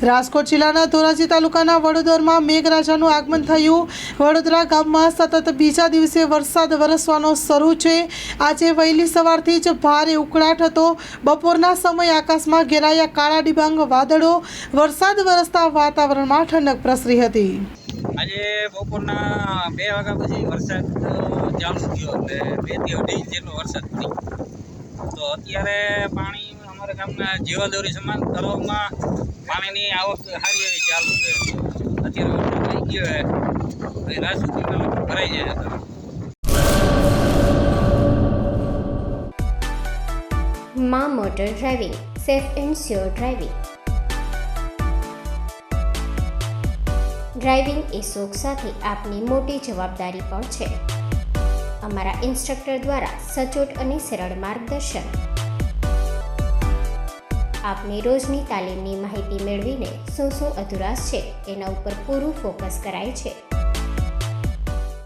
રાજકોટ જિલ્લાના ધોરાજી તાલુકાના વડોદરામાં મેઘરાજાનું આગમન થયું। વડોદરા ગામમાં સતત બીજા દિવસે વરસાદ વરસવાનો શરૂ છે। આજે વહેલી સવારથી જ ભારે ઉકળાટ હતો। બપોરના સમયે આકાશમાં ઘેરાયા કાળા ડિબાંગ વાદળો। વરસાદ વરસતા વાતાવરણમાં ઠંડક પ્રસરી હતી। આજે બપોરના 2 વાગ્યા પછી વરસાદ ચાલુ થયો એટલે 2 થી 2.5 ઇંચ જેટલો વરસાદ પડ્યો। તો અત્યારે પાણી અમારા ગામના જીવાદોરી સમાન તળાવમાં પાણીની આવક સારી એવી ચાલુ છે। અત્યારે વરસાદ થઈ ગયો છે, રાત સુધીમાં ભરાઈ જાય છે। માં motor driving, safe and sure driving. Driving એ શોખ સાથે આપની મોટી જવાબદારી પણ છે। અમારા ઇન્સ્ટ્રક્ટર દ્વારા સચોટ અને સરળ માર્ગદર્શન। આપની રોજની તાલીમની માહિતી મેળવીને શું અધુરાશ છે એના ઉપર પૂરું ફોકસ કરાય છે।